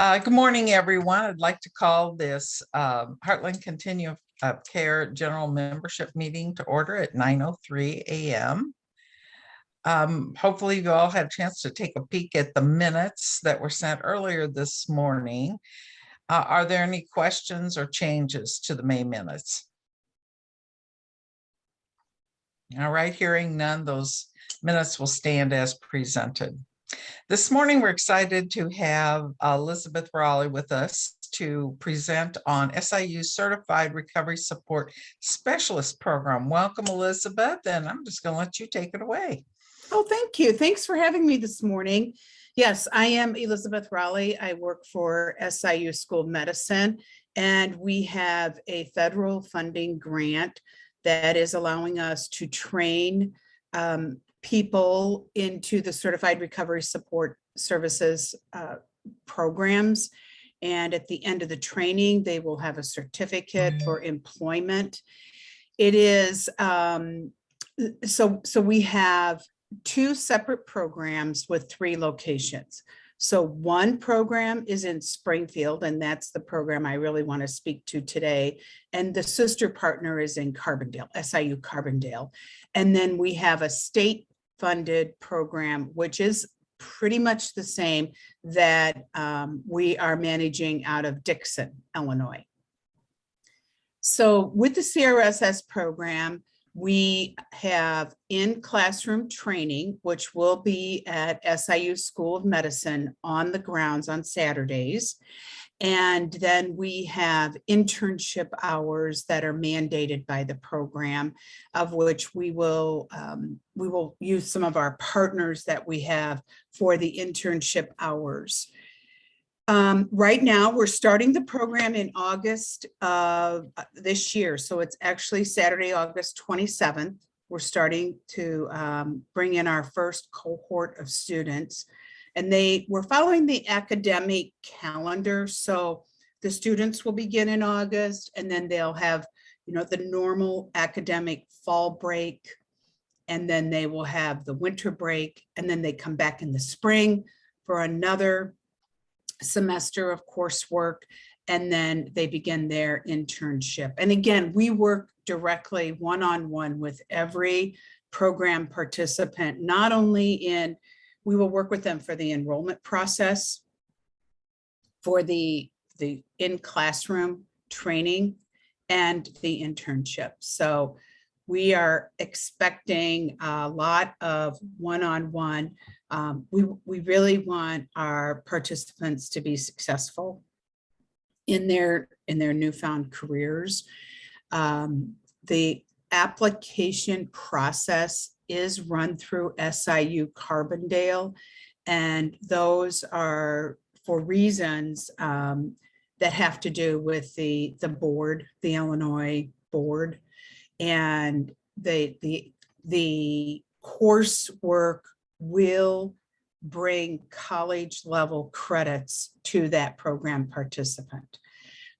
Good morning, everyone. I'd like to call this Heartland Continuum of Care General Membership Meeting to order at 9:03 a.m. Hopefully you all had a chance to take a peek at the minutes that were sent earlier this morning. Are there any questions or changes to the May minutes? All right, hearing none, those minutes will stand as presented. This morning, we're excited to have Elizabeth Raleigh with us to present on SIU's Certified Recovery Support Specialist Program. Welcome, Elizabeth, and I'm just going to let you take it away. Oh, thank you. Thanks for having me this morning. Yes, I am Elizabeth Raleigh. I work for SIU School of Medicine, and we have a federal funding grant that is allowing us to train people into the Certified Recovery Support Services programs. And at the end of the training, they will have a certificate for employment. It is, so we have two separate programs with 3 locations. So one program is in Springfield, and that's the program I really want to speak to today. And the sister partner is in Carbondale, SIU Carbondale. And then we have a state funded program, which is pretty much the same that we are managing out of Dixon, Illinois. So with the CRSS program, we have in-classroom training, which will be at SIU School of Medicine on the grounds on Saturdays. And then we have internship hours that are mandated by the program, of which we will use some of our partners that we have for the internship hours. Right now, we're starting the program in August of this year. So it's actually Saturday, August 27th. We're starting to bring in our first cohort of students. And we're following the academic calendar. So the students will begin in August, and then they'll have, the normal academic fall break. And then they will have the winter break. And then they come back in the spring for another semester of coursework, and then they begin their internship. And again, we work directly one-on-one with every program participant, not only we will work with them for the enrollment process, for the in-classroom training, and the internship. So we are expecting a lot of one-on-one. We really want our participants to be successful in their newfound careers. The application process is run through SIU Carbondale, and those are for reasons that have to do with the board, the Illinois board, and the coursework will bring college level credits to that program participant.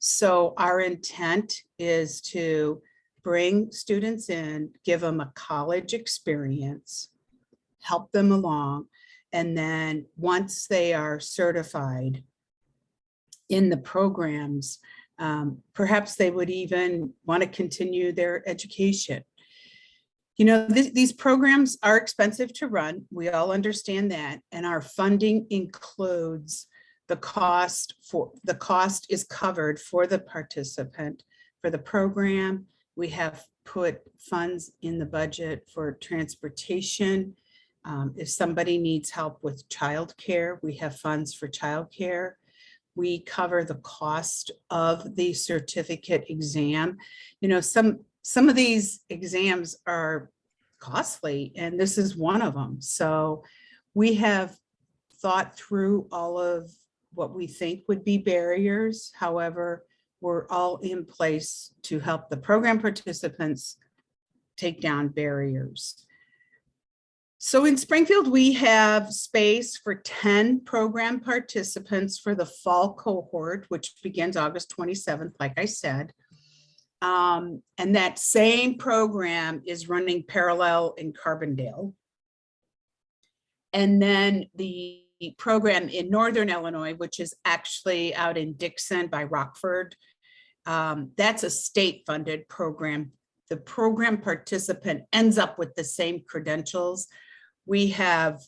So our intent is to bring students in, give them a college experience, help them along, and then once they are certified in the programs, perhaps they would even want to continue their education. These programs are expensive to run. We all understand that. And our funding includes the cost is covered for the participant for the program. We have put funds in the budget for transportation. If somebody needs help with childcare, we have funds for childcare. We cover the cost of the certificate exam. Some of these exams are costly, and this is one of them. So we have thought through all of what we think would be barriers. However, we're all in place to help the program participants take down barriers. So in Springfield, we have space for 10 program participants for the fall cohort, which begins August 27th, like I said. And that same program is running parallel in Carbondale. And then the program in Northern Illinois, which is actually out in Dixon by Rockford. That's a state-funded program. The program participant ends up with the same credentials. We have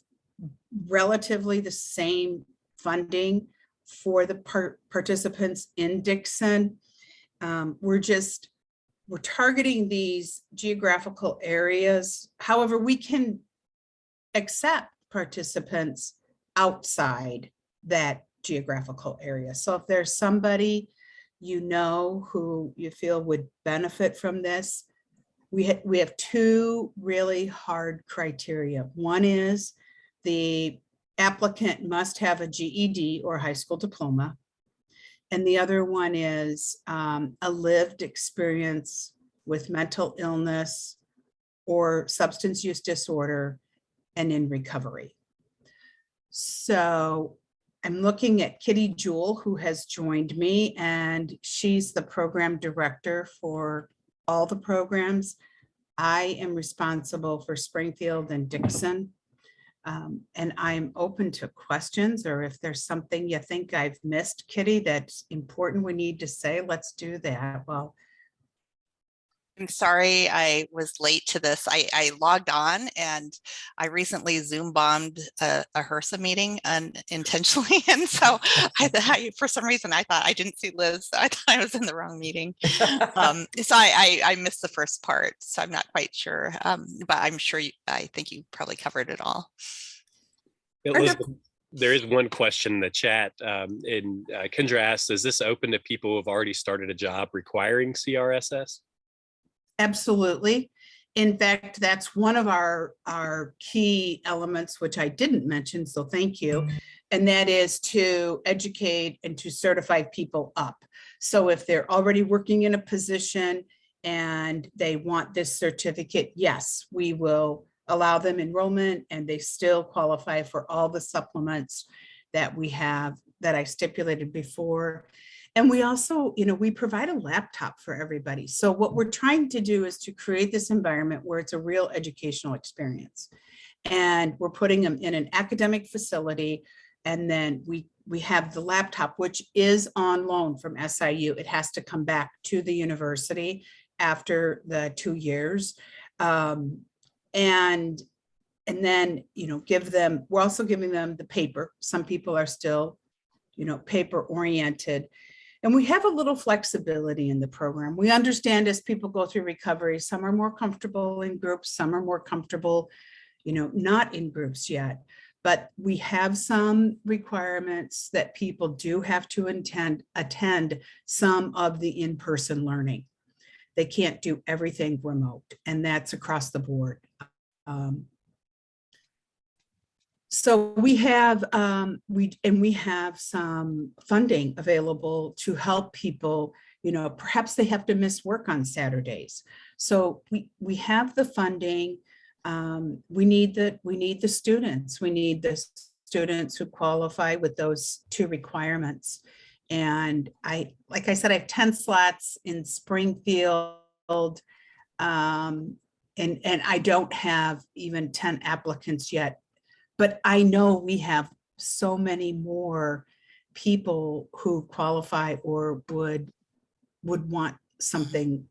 relatively the same funding for the participants in Dixon. We're targeting these geographical areas. However, we can accept participants outside that geographical area. So if there's somebody you know who you feel would benefit from this, we have two really hard criteria. One is the applicant must have a GED or high school diploma. And the other one is a lived experience with mental illness or substance use disorder and in recovery. So I'm looking at Kitty Jewell, who has joined me, and she's the program director for all the programs. I am responsible for Springfield and Dixon. And I'm open to questions, or if there's something you think I've missed, Kitty, that's important we need to say, let's do that. Well, I'm sorry I was late to this. I logged on and I recently Zoom bombed a HRSA meeting unintentionally. And so for some reason, I thought I didn't see Liz. So I thought I was in the wrong meeting. So I missed the first part. So I'm not quite sure, but I'm sure I think you probably covered it all. Elizabeth, there is one question in the chat. And Kendra asks, is this open to people who have already started a job requiring CRSS? absolutely. In fact, that's one of our key elements, which I didn't mention, so thank you. And that is to educate and to certify people up. So if they're already working in a position and they want this certificate, yes, we will allow them enrollment and they still qualify for all the supplements that we have that I stipulated before. And we also, we provide a laptop for everybody. So what we're trying to do is to create this environment where it's a real educational experience. And we're putting them in an academic facility. And then we have the laptop, which is on loan from SIU. It has to come back to the university after the 2 years. And then, give them, we're also giving them the paper. Some people are still, paper oriented. And we have a little flexibility in the program. We understand as people go through recovery, some are more comfortable in groups, some are more comfortable, not in groups yet. But we have some requirements that people do have to attend some of the in-person learning. They can't do everything remote, and that's across the board. So we have we have some funding available to help people, perhaps they have to miss work on Saturdays. So we have the funding. We need the students. We need the students who qualify with those two requirements. And like I said, I have 10 slots in Springfield. And I don't have even 10 applicants yet. But I know we have so many more people who qualify or would want something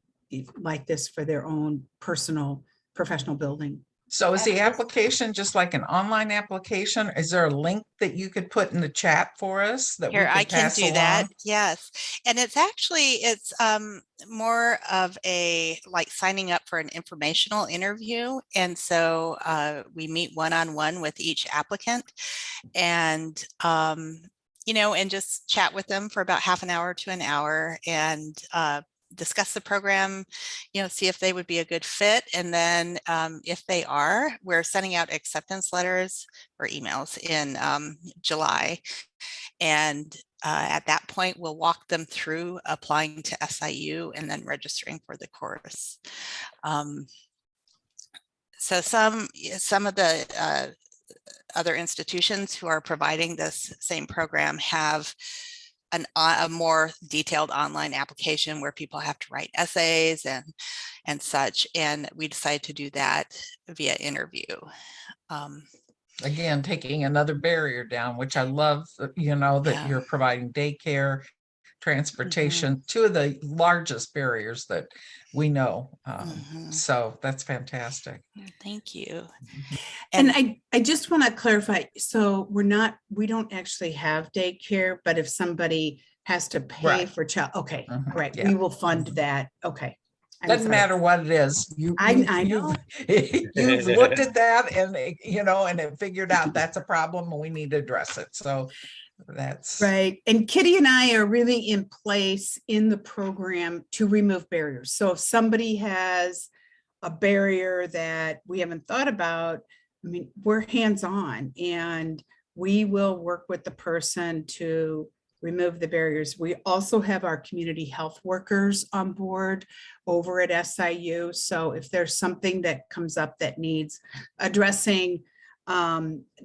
like this for their own personal professional building. So is the application just like an online application? Is there a link that you could put in the chat for us that Here, we could I can pass do along? that. Yes. And it's more of like signing up for an informational interview. And so we meet one-on-one with each applicant and, and just chat with them for about half an hour to an hour and discuss the program, see if they would be a good fit. And then if they are, we're sending out acceptance letters or emails in July. And at that point, we'll walk them through applying to SIU and then registering for the course. So some of the other institutions who are providing this same program have a more detailed online application where people have to write essays and such. And we decided to do that via interview. again, taking another barrier down, which I love, you know, that Yeah. you're providing daycare, transportation, two of the largest barriers that we know. Mhm. So that's fantastic. Thank you. And I just want to clarify, so we don't actually have daycare, but if somebody has to pay Right. for child, okay, Mhm, right, yeah. we will fund that, okay. I'm Doesn't sorry. matter what it is. I know. You've looked at that and, you know, and it figured out that's a problem and we need to address it. So that's. Right, and Kitty and I are really in place in the program to remove barriers. So if somebody has a barrier that we haven't thought about, I mean, we're hands-on and we will work with the person to remove the barriers. We also have our community health workers on board over at SIU. So if there's something that comes up that needs addressing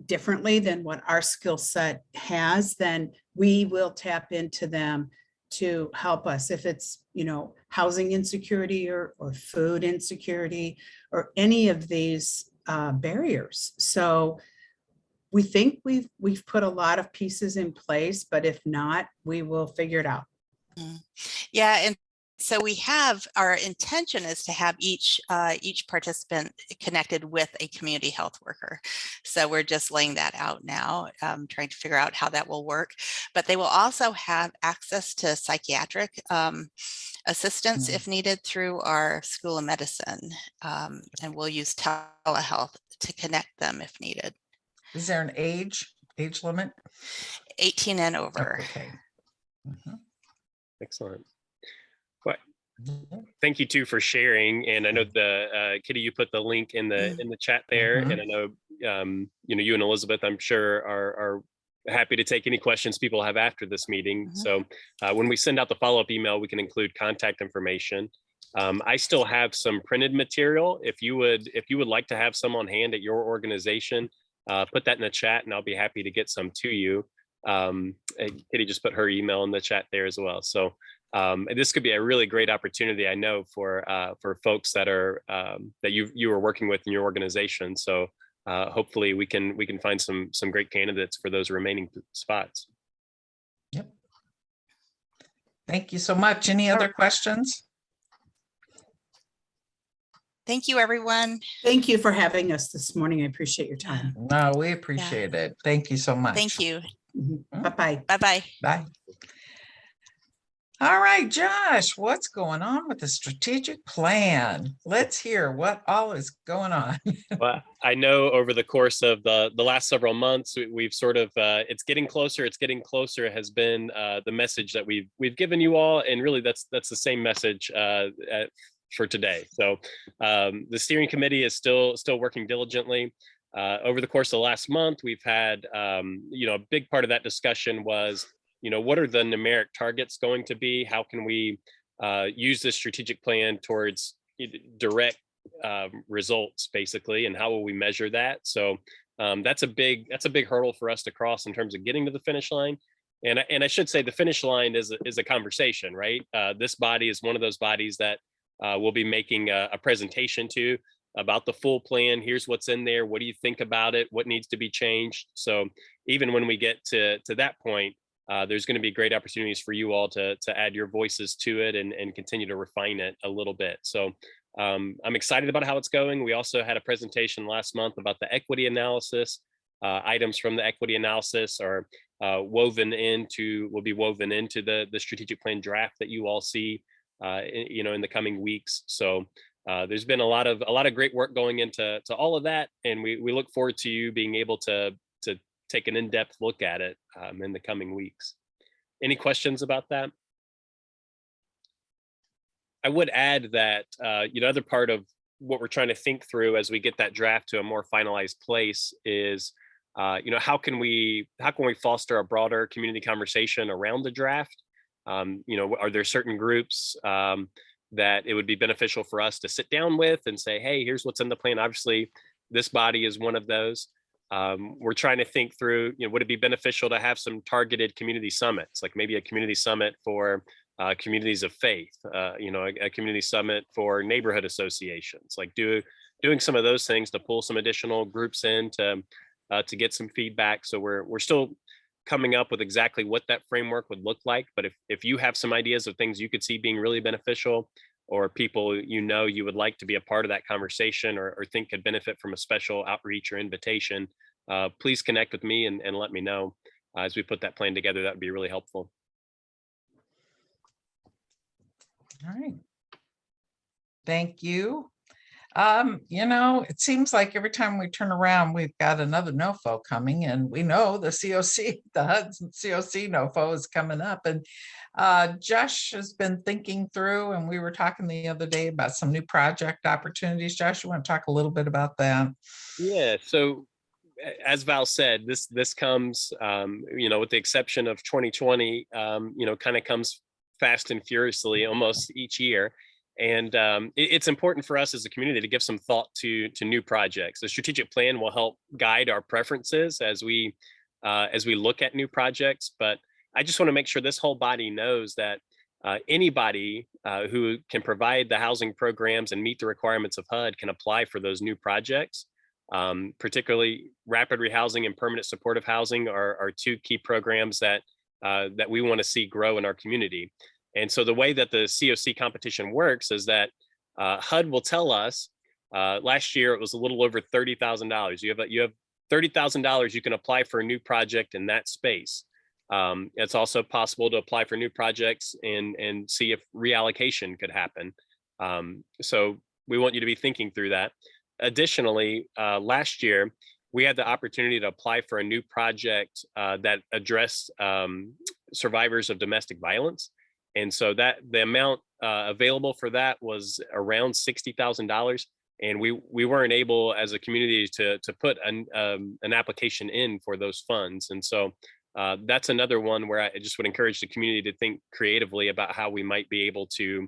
differently than what our skill set has, then we will tap into them to help us. If it's, you know, housing insecurity or food insecurity or any of these barriers. So we think we've put a lot of pieces in place, but if not, we will figure it out. Yeah, and so we have, our intention is to have each participant connected with a community health worker. So we're just laying that out now, trying to figure out how that will work. But they will also have access to psychiatric assistance if needed through our School of Medicine. And we'll use telehealth to connect them if needed. Is there an age limit? 18 and over. Okay. Mhm. Excellent. Thank you too for sharing. And I know Kitty, you put the link in the chat there, and I know you know, you and Elizabeth, I'm sure are happy to take any questions people have after this meeting. So when we send out the follow-up email, we can include contact information. I still have some printed material. If you would like to have some on hand at your organization, put that in the chat and I'll be happy to get some to you. Kitty just put her email in the chat there as well. So this could be a really great opportunity, I know, for folks that are that you are working with in your organization. So hopefully we can find some great candidates for those remaining spots. Yep. Thank you so much. Any other questions? Thank you, everyone. Thank you for having us this morning. I appreciate your time. No, we appreciate it. Thank you so much. Thank you. Bye-bye. Bye-bye. Bye. All right, Josh, what's going on with the strategic plan? Let's hear what all is going on. Well, I know over the course of the last several months, we've sort of it's getting closer. It's getting closer has been the message that we've given you all, and really that's the same message for today. So the steering committee is still working diligently. Over the course of the last month, we've had you know, a big part of that discussion was, you know, what are the numeric targets going to be? How can we use this strategic plan towards direct results, basically, and how will we measure that? So that's a big hurdle for us to cross in terms of getting to the finish line. And I should say the finish line is a conversation, right? This body is one of those bodies that we'll be making a presentation to about the full plan. Here's what's in there. What do you think about it? What needs to be changed? So even when we get to that point, there's going to be great opportunities for you all to add your voices to it and continue to refine it a little bit. So I'm excited about how it's going. We also had a presentation last month about the equity analysis. Items from the equity analysis are will be woven into the strategic plan draft that you all see you know, in the coming weeks. So there's been a lot of great work going into all of that, and we look forward to you being able to take an in-depth look at it in the coming weeks. Any questions about that? I would add that you know, other part of what we're trying to think through as we get that draft to a more finalized place is you know, how can we foster a broader community conversation around the draft? You know, are there certain groups that it would be beneficial for us to sit down with and say, hey, here's what's in the plan? Obviously, this body is one of those. We're trying to think through, you know, would it be beneficial to have some targeted community summits, like maybe a community summit for communities of faith, you know, a community summit for neighborhood associations, like doing some of those things to pull some additional groups in to to get some feedback. So we're still coming up with exactly what that framework would look like. But if you have some ideas of things you could see being really beneficial, or people you would like to be a part of that conversation, or think could benefit from a special outreach or invitation, please connect with me and let me know as we put that plan together. That would be really helpful. All right. Thank you. It seems like every time we turn around, we've got another NOFO coming, and we know the COC, the Hudson COC NOFO is coming up. And Josh has been thinking through, and we were talking the other day about some new project opportunities. Josh, you want to talk a little bit about that? Yeah. So as Val said, this comes, with the exception of 2020, kind of comes fast and furiously almost each year. And it's important for us as a community to give some thought to new projects. The strategic plan will help guide our preferences as we look at new projects. But I just want to make sure this whole body knows that anybody who can provide the housing programs and meet the requirements of HUD can apply for those new projects. Particularly rapid rehousing and permanent supportive housing are two key programs that we want to see grow in our community. And so the way that the COC competition works is that HUD will tell us, last year it was a little over $30,000. You have $30,000 you can apply for a new project in that space. It's also possible to apply for new projects and see if reallocation could happen. So we want you to be thinking through that. Additionally, last year, we had the opportunity to apply for a new project that addressed survivors of domestic violence. And so that the amount available for that was around $60,000. And we weren't able as a community to put an application in for those funds. And so that's another one where I just would encourage the community to think creatively about how we might be able to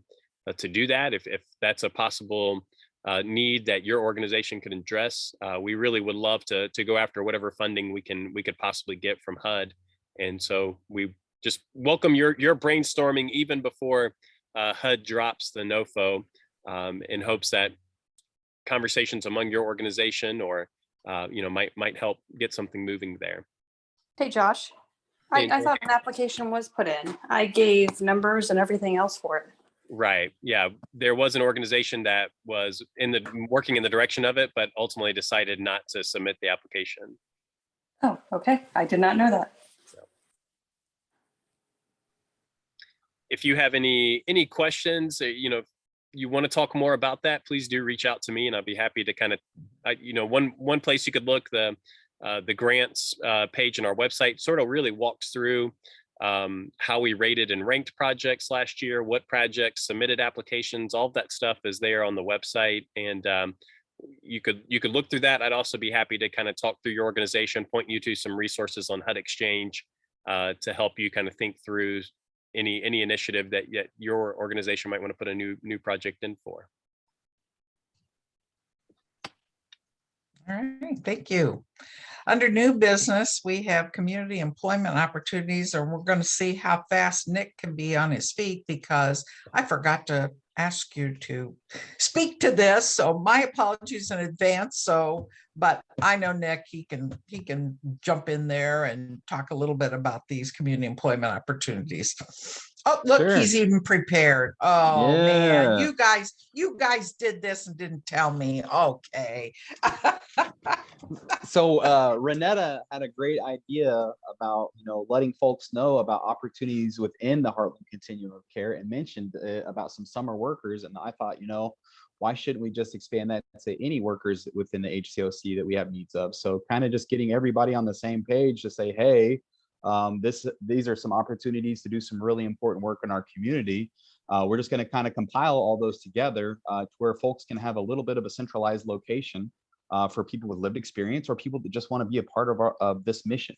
do that. If that's a possible need that your organization could address, we really would love to go after whatever funding we could possibly get from HUD. And so we just welcome your brainstorming even before HUD drops the NOFO, in hopes that conversations among your organization or might help get something moving there. Hey, Josh. Hey, I thought an application was put in. I gave numbers and everything else for it. Right. Yeah. There was an organization that was working in the direction of it, but ultimately decided not to submit the application. Oh, okay. I did not know that. If you have any questions, you want to talk more about that, please do reach out to me and I'll be happy to kind of, one place you could look, the grants page on our website sort of really walks through how we rated and ranked projects last year, what projects submitted applications, all of that stuff is there on the website. And you could look through that. I'd also be happy to kind of talk through your organization, point you to some resources on HUD Exchange to help you kind of think through any initiative that your organization might want to put a new project in for. All right, thank you. Under new business, we have community employment opportunities, and we're going to see how fast Nick can be on his feet because I forgot to ask you to speak to this. So my apologies in advance. But I know Nick, he can jump in there and talk a little bit about these community employment opportunities. Oh, look, Sure. He's even prepared. Oh man, Yeah. you guys did this and didn't tell me. Okay. So Renetta had a great idea about letting folks know about opportunities within the Heartland Continuum of Care and mentioned about some summer workers, and I thought why shouldn't we just expand that to any workers within the HCOC that we have needs of? So kind of just getting everybody on the same page to say, hey, these are some opportunities to do some really important work in our community. We're just going to kind of compile all those together to where folks can have a little bit of a centralized location for people with lived experience or people that just want to be a part of this mission.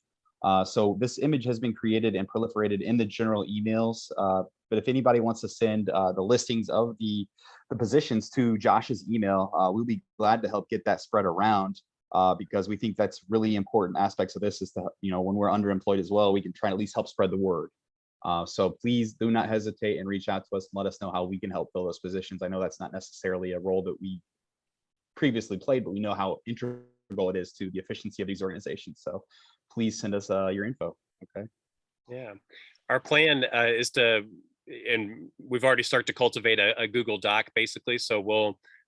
So this image has been created and proliferated in the general emails. But if anybody wants to send the listings of the positions to Josh's email, we'll be glad to help get that spread around because we think that's really important aspects of this is to, when we're underemployed as well, we can try to at least help spread the word. So please do not hesitate and reach out to us and let us know how we can help fill those positions. I know that's not necessarily a role that we previously played, but we know how integral it is to the efficiency of these organizations. So please send us your info. Okay. Yeah, our plan is to, and we've already started to cultivate a Google Doc basically. So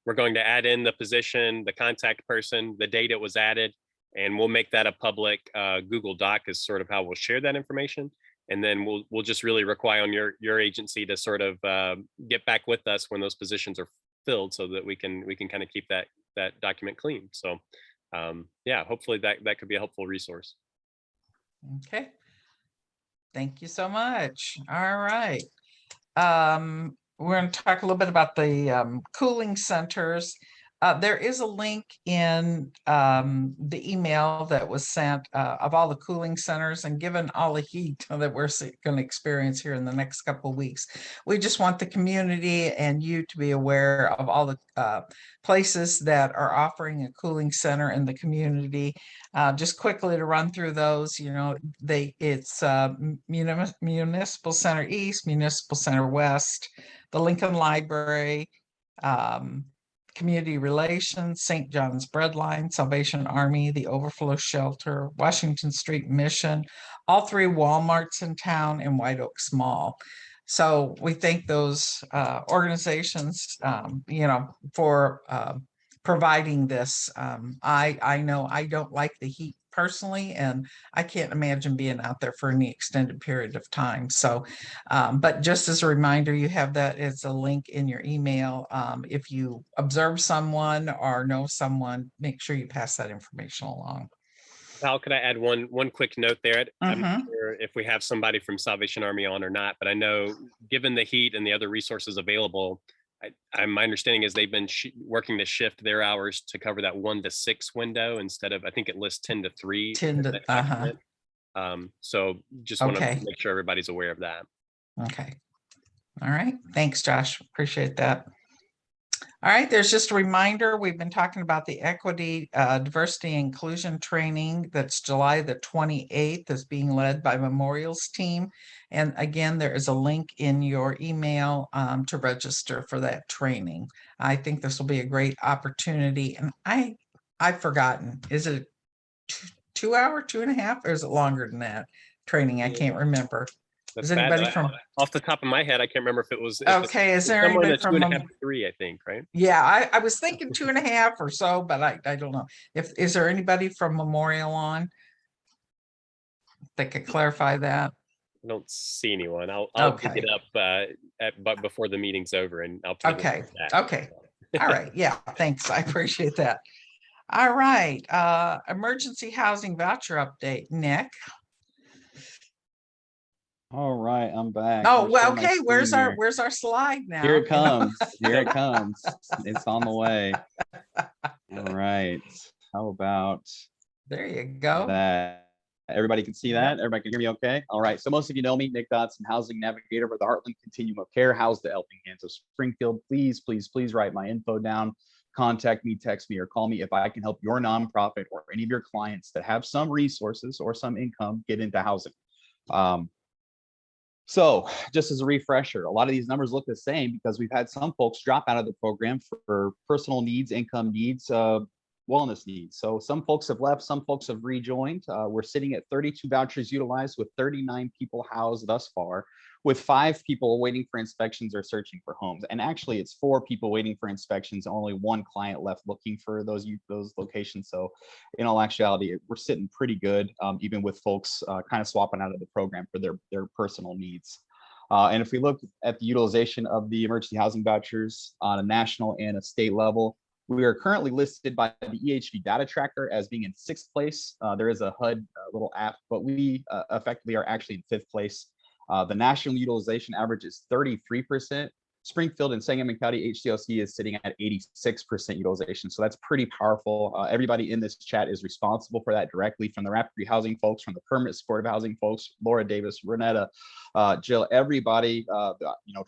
we're going to add in the position, the contact person, the date it was added, and we'll make that a public Google Doc is sort of how we'll share that information. And then we'll just really rely on your agency to sort of get back with us when those positions are filled, so that we can kind of keep that document clean. So yeah, hopefully that could be a helpful resource. Okay. Thank you so much. All right. We're going to talk a little bit about the cooling centers. There is a link in the email that was sent of all the cooling centers, and given all the heat that we're going to experience here in the next couple of weeks, we just want the community and you to be aware of all the places that are offering a cooling center in the community. Just quickly to run through those, it's Municipal Center East, Municipal Center West, the Lincoln Library, Community Relations, St. John's Breadline, Salvation Army, the Overflow Shelter, Washington Street Mission, all three Walmarts in town, and White Oaks Mall. So we thank those organizations, for providing this. I know I don't like the heat personally, and I can't imagine being out there for any extended period of time. So, but just as a reminder, you have that as a link in your email. If you observe someone or know someone, make sure you pass that information along. Val, could I add one quick note there? I'm not Mhm. sure if we have somebody from Salvation Army on or not, but I know given the heat and the other resources available, my understanding is they've been working to shift their hours to cover that 1 to 6 window instead of, I think it lists 10 to 3. 10 in to, that document. So just want to Okay. make sure everybody's aware of that. Okay. All right. Thanks, Josh. Appreciate that. All right, there's just a reminder, we've been talking about the equity, diversity, inclusion training that's July the 28th, is being led by Memorial's team. And again, there is a link in your email to register for that training. I think this will be a great opportunity. And I've forgotten, is it 2 hour, 2.5, or is it longer than that training? I can't remember. That's Is bad. anybody from, Off the top of my head, I can't remember if it was okay, is there somewhere in anybody the 2.5 from to 3, I think, right? Yeah, I was thinking 2.5 or so, but I don't know. Is there anybody from Memorial on that could clarify that? I don't see anyone. I'll pick Okay. it up but before the meeting's over, and I'll put it in Okay, the chat. okay. All right, yeah, thanks. I appreciate that. All right, emergency housing voucher update, Nick. All right, I'm back. Oh, Let me well, share my okay, screen here. where's our slide now? Here it comes. Here it comes. It's on the way. All right. How about There you go. that? Everybody can see Yep. that? Everybody can hear me okay? All right. So most of you know me, Nick Dodson, housing navigator for the Heartland Continuum of Care, housed at Helping Hands of Springfield. Please, please, please write my info down. Contact me, text me, or call me if I can help your nonprofit or any of your clients that have some resources or some income get into housing. So just as a refresher, a lot of these numbers look the same because we've had some folks drop out of the program for personal needs, income needs, wellness needs. So some folks have left, some folks have rejoined. We're sitting at 32 vouchers utilized with 39 people housed thus far, with 5 people waiting for inspections or searching for homes. And actually it's 4 people waiting for inspections, only 1 client left looking for those locations. So in all actuality, we're sitting pretty good, even with folks kind of swapping out of the program for their personal needs. And if we look at the utilization of the emergency housing vouchers on a national and a state level, we are currently listed by the EHV data tracker as being in 6th place. There is a HUD little app, but we effectively are actually in 5th place. The national utilization average is 33%. Springfield and Sangamon County HCLC is sitting at 86% utilization. So that's pretty powerful. Everybody in this chat is responsible for that directly, from the rapid rehousing folks, from the permanent supportive housing folks, Laura Davis, Renetta, Jill, everybody,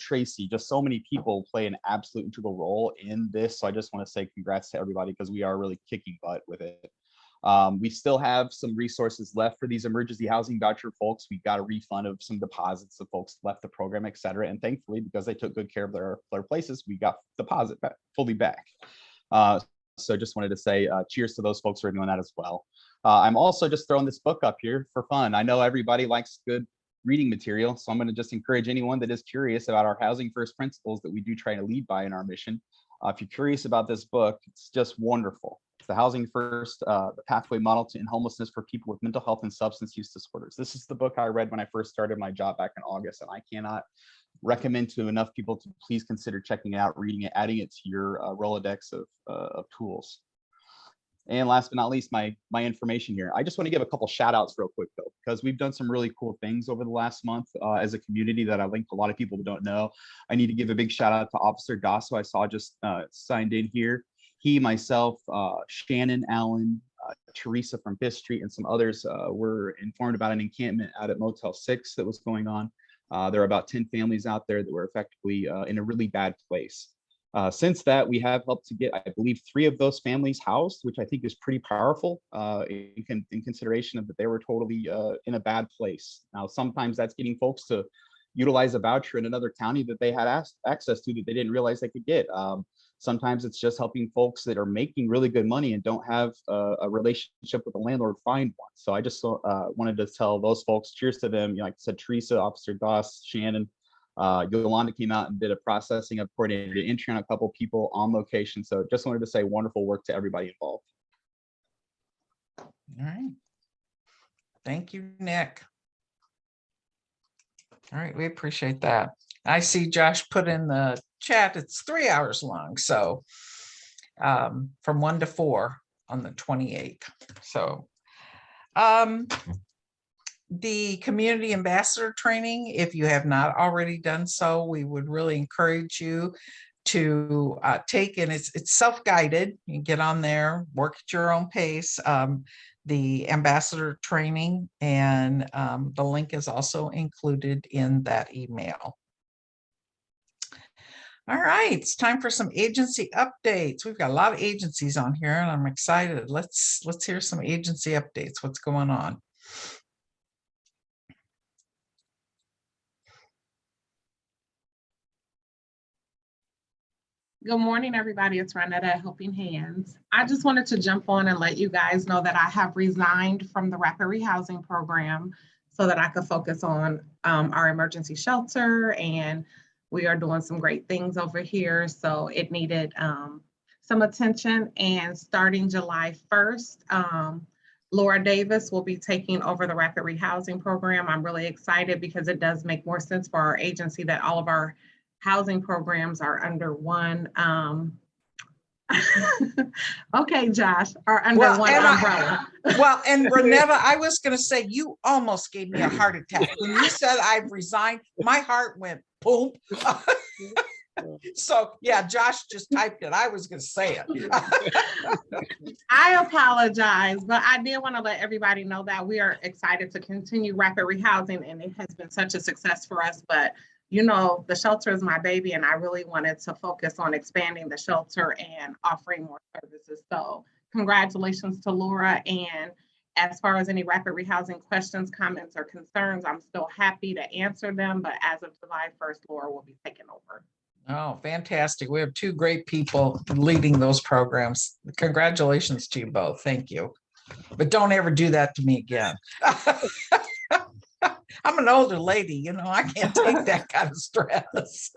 Tracy, just so many people play an absolute integral role in this. So I just want to say congrats to everybody because we are really kicking butt with it. We still have some resources left for these emergency housing voucher folks. We got a refund of some deposits of folks left the program, et cetera. And thankfully, because they took good care of their places, we got deposit back, fully back. So just wanted to say cheers to those folks who are doing that as well. I'm also just throwing this book up here for fun. I know everybody likes good reading material, so I'm going to just encourage anyone that is curious about our housing first principles that we do try to lead by in our mission. If you're curious about this book, it's just wonderful. It's the Housing First, the Pathway Model to End Homelessness for People with Mental Health and Substance Use Disorders. This is the book I read when I first started my job back in August, and I cannot recommend to enough people to please consider checking it out, reading it, adding it to your Rolodex of tools. And last but not least, my information here. I just want to give a couple shout outs real quick though, because we've done some really cool things over the last month as a community that I think a lot of people don't know. I need to give a big shout out to Officer Goss, who I saw just signed in here. He, myself, Shannon, Allen, Teresa from 5th Street, and some others were informed about an encampment out at Motel 6 that was going on. There are about 10 families out there that were effectively in a really bad place. Since that, we have helped to get, I believe, 3 of those families housed, which I think is pretty powerful in consideration of that they were totally in a bad place. Now, sometimes that's getting folks to utilize a voucher in another county that they had access to that they didn't realize they could get. Sometimes it's just helping folks that are making really good money and don't have a relationship with the landlord find one. So I just wanted to tell those folks, cheers to them. You know, like I said, Teresa, Officer Doss, Shannon, Yolanda came out and did a processing of coordinated entry on a couple people on location. So just wanted to say wonderful work to everybody involved. All right. Thank you, Nick. All right, we appreciate that. I see Josh put in the chat, it's 3 hours long. So from 1 to 4 on the 28th. So the community ambassador training, if you have not already done so, we would really encourage you to take, and it's self-guided. You can get on there, work at your own pace. The ambassador training, and the link is also included in that email. All right, it's time for some agency updates. We've got a lot of agencies on here and I'm excited. Let's hear some agency updates. What's going on? Good morning, everybody. It's Ronetta at Helping Hands. I just wanted to jump on and let you guys know that I have resigned from the Rapid Rehousing Program so that I could focus on our emergency shelter, and we are doing some great things over here. So it needed some attention, and starting July 1st, Laura Davis will be taking over the Rapid Rehousing Program. I'm really excited because it does make more sense for our agency that all of our housing programs are under one. Okay, Josh, are under one umbrella. And Renetta, I was going to say, you almost gave me a heart attack when you said I've resigned. My heart went boom. So yeah, Josh just typed it. I was going to say it. I apologize, but I did want to let everybody know that we are excited to continue Rapid Rehousing, and it has been such a success for us. But you know, the shelter is my baby, and I really wanted to focus on expanding the shelter and offering more services. So congratulations to Laura. And as far as any Rapid Rehousing questions, comments, or concerns, I'm still happy to answer them. But as of July 1st, Laura will be taking over. Oh, fantastic. We have 2 great people leading those programs. Congratulations to you both. Thank you. But don't ever do that to me again. I'm an older lady, you know, I can't take that kind of stress.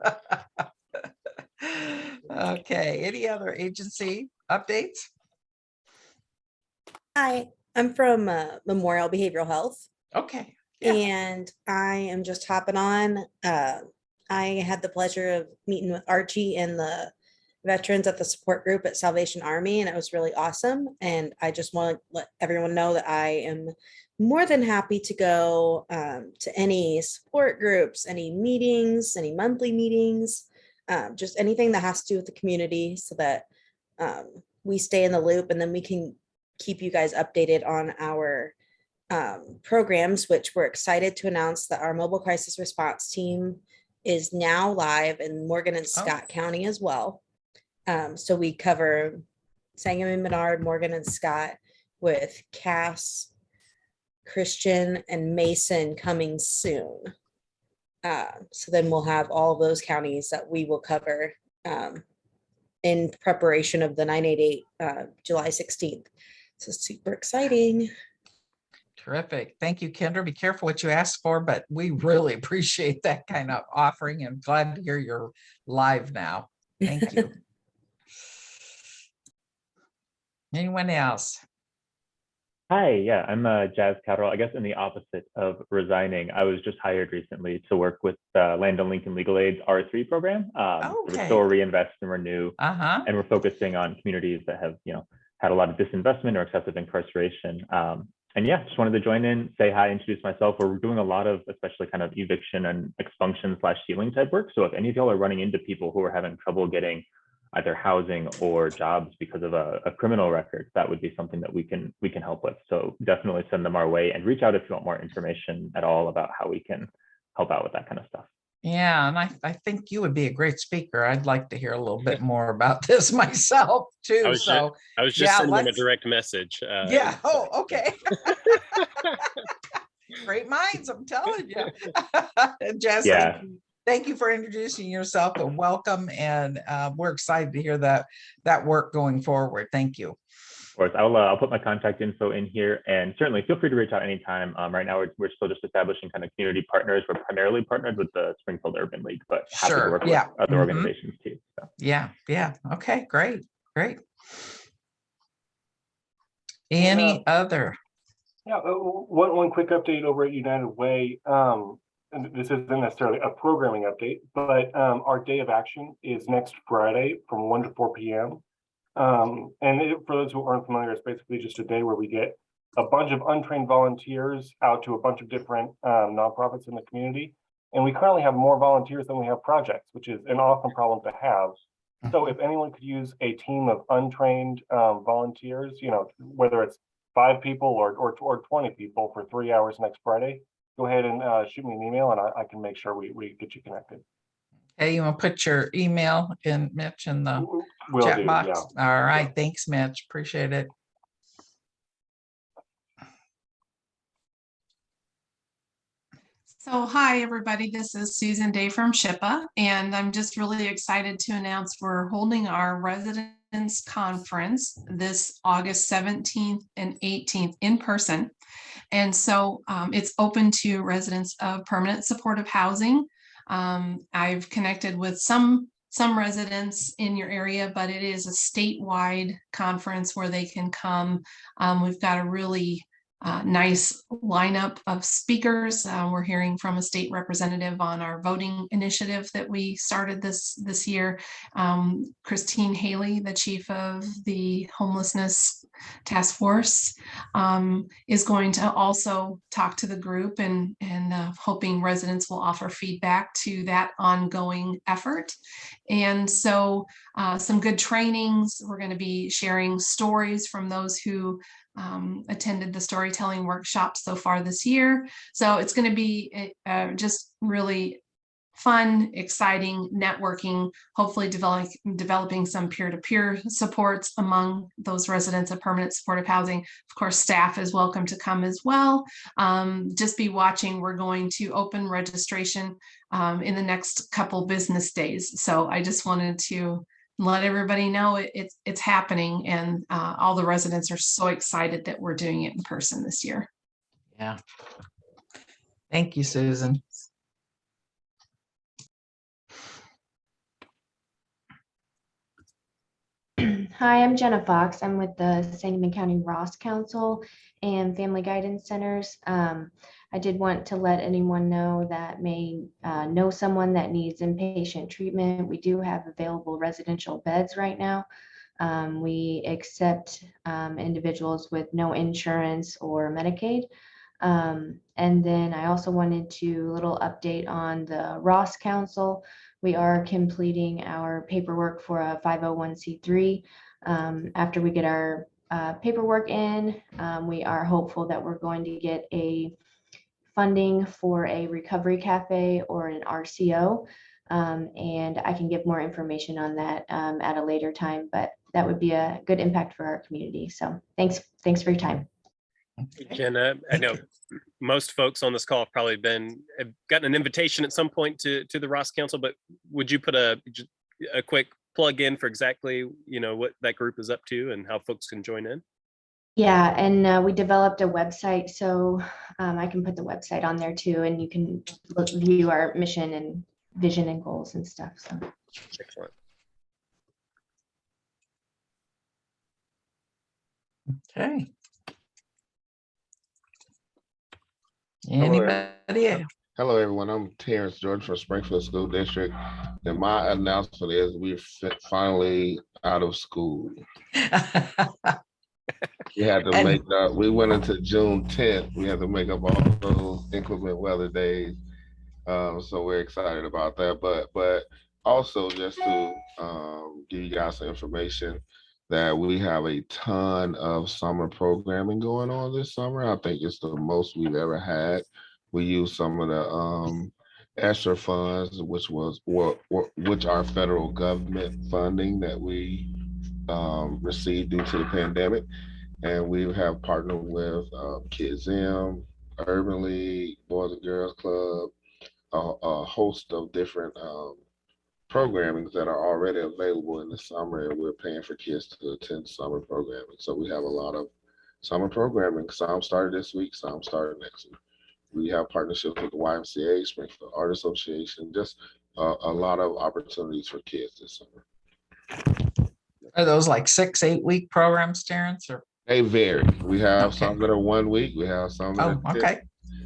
Okay, any other agency updates? Hi, I'm from Memorial Behavioral Health. Okay. Yeah. And I am just hopping on. I had the pleasure of meeting with Archie and the veterans at the support group at Salvation Army, and it was really awesome. And I just want to let everyone know that I am more than happy to go to any support groups, any meetings, any monthly meetings, just anything that has to do with the community, so that we stay in the loop, and then we can keep you guys updated on our programs, which we're excited to announce that our mobile crisis response team is now live in Morgan and Scott County as well. So we cover Sangamon, Menard, Morgan and Scott, with Cass, Christian, and Mason coming soon. So then we'll have all of those counties that we will cover in preparation of the 988 July 16th. So super exciting. Terrific. Thank you, Kendra. Be careful what you ask for, but we really appreciate that kind of offering and glad to hear you're live now. Thank you. Anyone else? Hi, yeah, I'm Jazz Catterall. I guess in the opposite of resigning, I was just hired recently to work with Landon Lincoln Legal Aid's R3 program, to Okay. restore, reinvest, and renew. Uh-huh. And we're focusing on communities that have, had a lot of disinvestment or excessive incarceration. And yeah, just wanted to join in, say hi, introduce myself. We're doing a lot of, especially kind of eviction and expunction / healing type work. So if any of y'all are running into people who are having trouble getting either housing or jobs because of a criminal record, that would be something that we can help with. So definitely send them our way and reach out if you want more information at all about how we can help out with that kind of stuff. Yeah, and I think you would be a great speaker. I'd like to hear a little bit more about this myself too. I was just yeah, sending them a let's- direct message. Yeah. Oh, okay. Great minds, I'm telling you. Jess, Yeah. thank you for introducing yourself and welcome. And we're excited to hear that work going forward. Thank you. Of course, I'll put my contact info in here, and certainly feel free to reach out anytime. Right now, we're still just establishing kind of community partners. We're primarily partnered with the Springfield Urban League, but happy to work with other organizations too. So. Yeah. Okay, great. Any other? Yeah, one quick update over at United Way. And this isn't necessarily a programming update, but our day of action is next Friday from 1 to 4 p.m. For those who aren't familiar, it's basically just a day where we get a bunch of untrained volunteers out to a bunch of different nonprofits in the community. And we currently have more volunteers than we have projects, which is an awesome problem to have. So if anyone could use a team of untrained volunteers, whether it's 5 people or 20 people for 3 hours next Friday, go ahead and shoot me an email and I can make sure we get you connected. Hey, you want to put your email in, Mitch, in the chat box? Yeah. All right. Thanks, Mitch. Appreciate it. So hi, everybody. This is Susan Day from SHPA, and I'm just really excited to announce we're holding our residents conference this August 17th and 18th in person. And so it's open to residents of permanent supportive housing. I've connected with some residents in your area, but it is a statewide conference where they can come. We've got a really nice lineup of speakers. We're hearing from a state representative on our voting initiative that we started this year. Christine Haley, the chief of the homelessness task force, is going to also talk to the group and hoping residents will offer feedback to that ongoing effort. And so some good trainings. We're going to be sharing stories from those who attended the storytelling workshop so far this year. So it's going to be just really fun, exciting networking, hopefully developing some peer-to-peer supports among those residents of permanent supportive housing. Of course, staff is welcome to come as well. Just be watching. We're going to open registration in the next couple business days. So I just wanted to let everybody know it's happening, and all the residents are so excited that we're doing it in person this year. Yeah. Thank you, Susan. Hi, I'm Jenna Fox. I'm with the Sangamon County Ross Council and Family Guidance Centers. I did want to let anyone know that may know someone that needs inpatient treatment. We do have available residential beds right now. We accept individuals with no insurance or Medicaid. And then I also wanted to little update on the Ross Council. We are completing our paperwork for a 501c3. After we get our paperwork in, we are hopeful that we're going to get a funding for a recovery cafe or an RCO. And I can give more information on that at a later time, but that would be a good impact for our community. So thanks for your time. Jenna, I know most folks on this call have probably have gotten an invitation at some point to the Ross Council, but would you put a quick plug in for exactly, what that group is up to and how folks can join in? Yeah, and we developed a website, so I can put the website on there too, and you can view our mission and vision and goals and stuff. So Excellent. Okay. Anybody else? Hello, everyone. I'm Terrence Jordan from Springfield School District. And my announcement is we're finally out of school. We had to make up, we went into June 10th. We had to make up all those inclement weather days. So we're excited about that. But also just to give you guys some information that we have a ton of summer programming going on this summer. I think it's the most we've ever had. We use some of the ESSER funds, which are federal government funding that we received due to the pandemic. And we have partnered with Kids M, Urban League, Boys and Girls Club, a host of different programmings that are already available in the summer, and we're paying for kids to attend summer programming. So we have a lot of summer programming. Some started this week, some started next week. We have partnerships with the YMCA, Springfield Art Association, just a lot of opportunities for kids this summer. Are those like 6-8 week programs, Terrence? Or they vary. We have some that are 1 week. We have some that are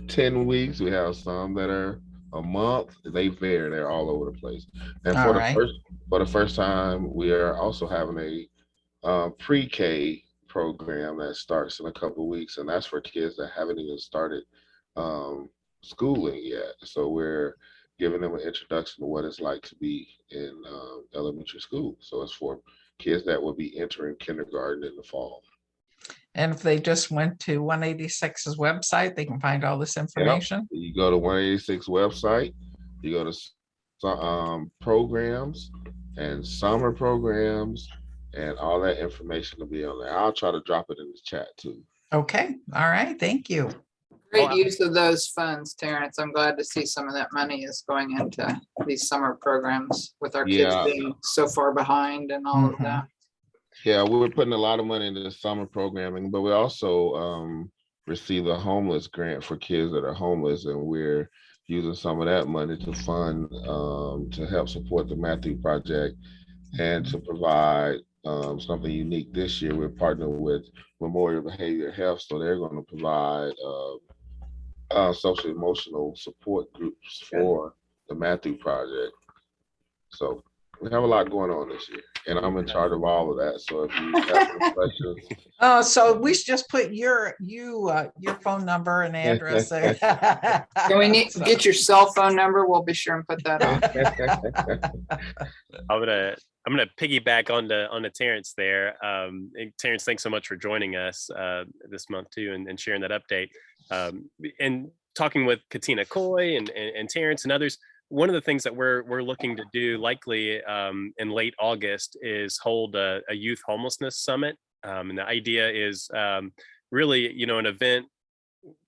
10 weeks. We have some that are a month. They vary. They're all over the place. And for the first time, we are also having a pre-K program that starts in a couple of weeks, and that's for kids that haven't even started schooling yet. So we're giving them an introduction to what it's like to be in elementary school. So it's for kids that will be entering kindergarten in the fall. And if they just went to 186's website, they can find all this information. Yep. You go to 186 website, you go to programs and summer programs, and all that information will be on there. I'll try to drop it in the chat too. Okay. All right. Thank you. Great use of those funds, Terrence. I'm glad to see some of that money is going into these summer programs with our kids being so far behind and all of that. Yeah, we're putting a lot of money into the summer programming, but we also receive a homeless grant for kids that are homeless, and we're using some of that money to fund to help support the Matthew Project and to provide something unique this year. We're partnering with Memorial Behavioral Health, so they're going to provide social emotional support groups for the Matthew Project. So we have a lot going on this year, and I'm in charge of all of that. So if you have any questions, so we should just put your phone number and address there. Can we need get your cell phone number? We'll be sure and put that on. I'm gonna piggyback onto Terrence there. And Terrence, thanks so much for joining us this month too, and sharing that update. And talking with Katina Coy and Terrence and others, one of the things that we're looking to do likely in late August is hold a youth homelessness summit. And the idea is really, an event.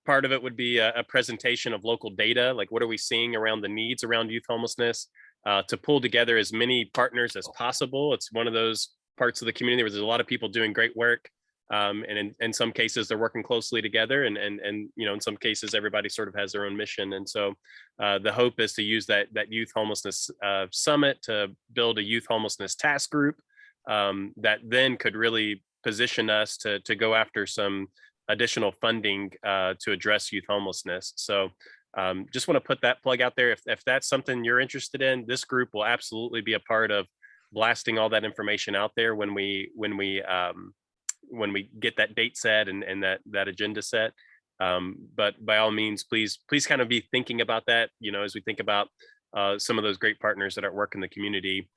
Part of it would be a presentation of local data, like what are we seeing around the needs around youth homelessness, to pull together as many partners as possible. It's one of those parts of the community where there's a lot of people doing great work. And in some cases, they're working closely together, and in some cases, everybody sort of has their own mission. And so the hope is to use that youth homelessness summit to build a youth homelessness task group that then could really position us to go after some additional funding to address youth homelessness. So just want to put that plug out there. If that's something you're interested in, this group will absolutely be a part of blasting all that information out there when we get that date set and that agenda set. But by all means, please kind of be thinking about that, as we think about some of those great partners that are at work in the community.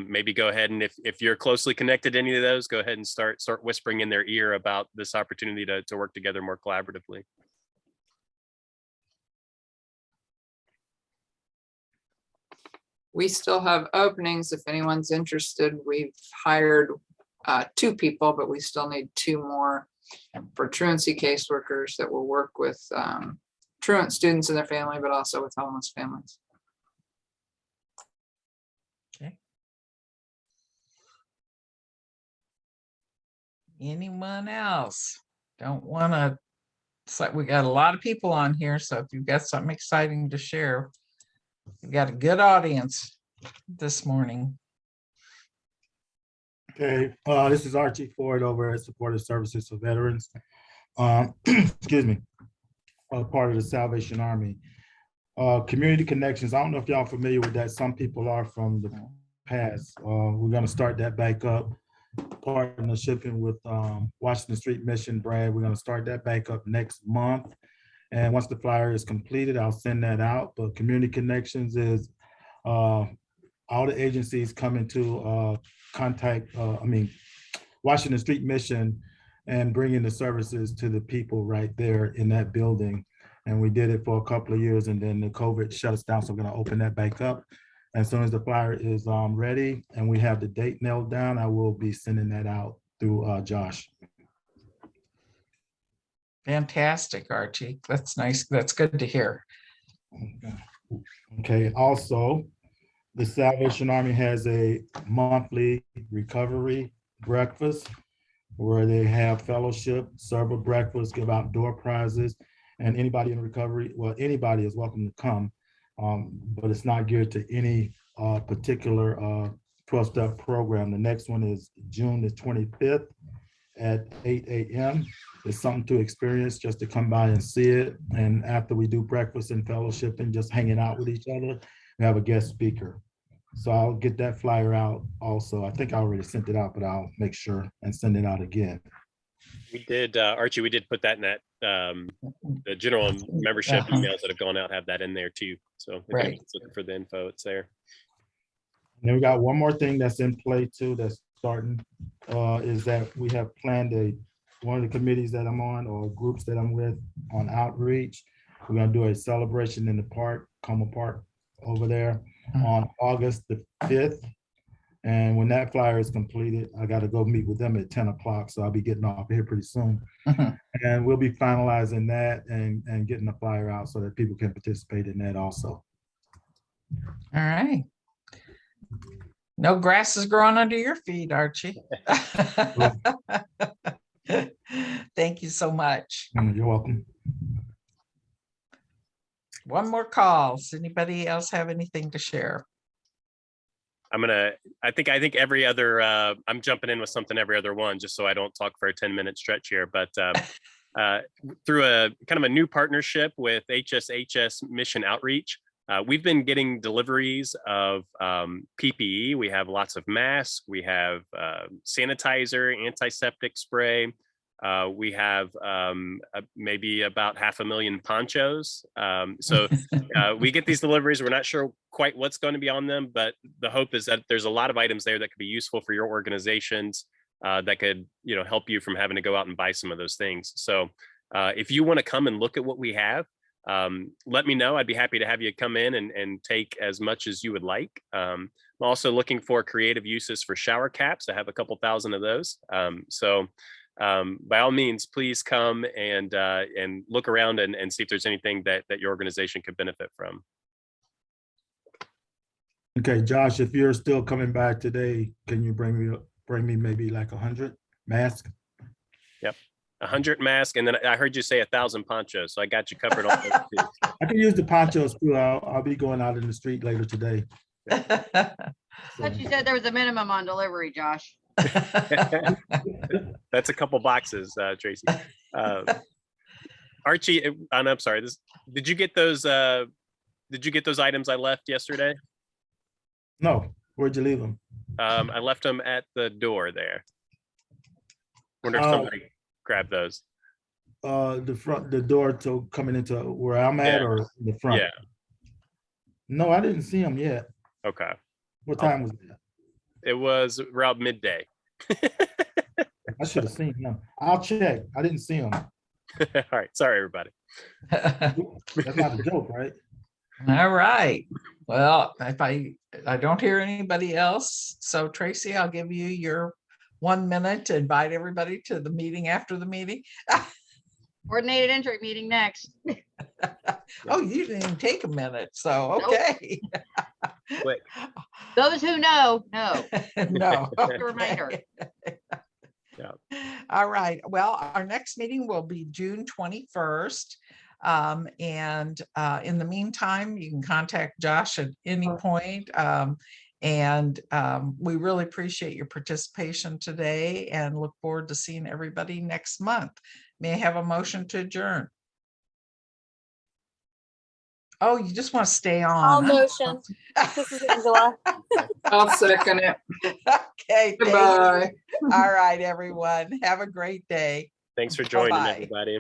Maybe go ahead and if you're closely connected to any of those, go ahead and start whispering in their ear about this opportunity to work together more collaboratively. We still have openings if anyone's interested. We've hired 2 people, but we still need 2 more for truancy caseworkers that will work with truant students and their family, but also with homeless families. Okay. Anyone else? Don't want to, it's like we got a lot of people on here, so if you've got something exciting to share, we've got a good audience this morning. Okay, this is Archie Ford over at Supportive Services for Veterans. Excuse me, part of the Salvation Army. Community Connections, I don't know if y'all familiar with that. Some people are from the past. We're gonna start that back up. Partnership with Washington Street Mission, Brad. We're gonna start that back up next month. And once the flyer is completed, I'll send that out. But Community Connections is all the agencies coming to contact, Washington Street Mission and bringing the services to the people right there in that building. And we did it for a couple of years, and then the COVID shut us down. So we're going to open that back up. As soon as the flyer is ready and we have the date nailed down, I will be sending that out through Josh. Fantastic, Archie. That's nice. That's good to hear. Okay, also, the Salvation Army has a monthly recovery breakfast where they have fellowship, serve a breakfast, give out door prizes, and anybody in recovery, well, anybody is welcome to come, but it's not geared to any particular 12-step program. The next one is June the 25th at 8 a.m. It's something to experience, just to come by and see it. And after we do breakfast and fellowship and just hanging out with each other, we have a guest speaker. So I'll get that flyer out also. I think I already sent it out, but I'll make sure and send it out again. We did, Archie, we did put that in that, the general membership emails that have gone out have that in there too. So if Right. anyone's looking for the info, it's there. And then we got one more thing that's in play too, that's starting, is that we have planned one of the committees that I'm on, or groups that I'm with, on outreach. We're gonna do a celebration in the park, Como Park over there on August the 5th. And when that flyer is completed, I gotta go meet with them at 10 o'clock. So I'll be getting off here pretty soon. And we'll be finalizing that and getting the flyer out so that people can participate in that also. All right. No grass is growing under your feet, Archie. Thank you so much. You're welcome. One more call. Does anybody else have anything to share? I think every other, I'm jumping in with something every other one, just so I don't talk for a 10-minute stretch here, but through a kind of a new partnership with HSHS Mission Outreach, we've been getting deliveries of PPE. We have lots of masks, we have sanitizer, antiseptic spray. We have maybe about 500,000 ponchos. So we get these deliveries. We're not sure quite what's going to be on them, but the hope is that there's a lot of items there that could be useful for your organizations that could, help you from having to go out and buy some of those things. So if you want to come and look at what we have, let me know. I'd be happy to have you come in and take as much as you would like. I'm also looking for creative uses for shower caps. I have a couple thousand of those. By all means, please come and look around and see if there's anything that your organization could benefit from. Okay, Josh, if you're still coming back today, can you bring me maybe like 100 masks? Yep, 100 masks, and then I heard you say 1,000 ponchos, so I got you covered on those too. I can use the ponchos too. I'll be going out in the street later today. But you said there was a minimum on delivery, Josh. That's a couple boxes, Tracy. Archie, and I'm sorry. Did you get those? Did you get those items I left yesterday? No. Where'd you leave them? I left them at the door there. Wonder if somebody grabbed those. The door to coming into where I'm at, or the front? Yeah. No, I didn't see them yet. Okay. What time was that? It was around midday. I should have seen them. I'll check. I didn't see them. All right. Sorry, everybody. That's not a joke, right? All right. Well, if I don't hear anybody else, so Tracy, I'll give you your 1 minute to invite everybody to the meeting after the meeting. Coordinated entry meeting next. Oh, you didn't even take a minute, so okay. Quick. Those who know. No. Just a reminder. Yeah. All right. Well, our next meeting will be June 21st. And in the meantime, you can contact Josh at any point. We really appreciate your participation today and look forward to seeing everybody next month. May I have a motion to adjourn? Oh, you just want to stay on. I'll motion. This is Angela. I'll second it. Okay. thank you. Goodbye. All right, everyone. Have a great day. Thanks for joining, Bye-bye. everybody.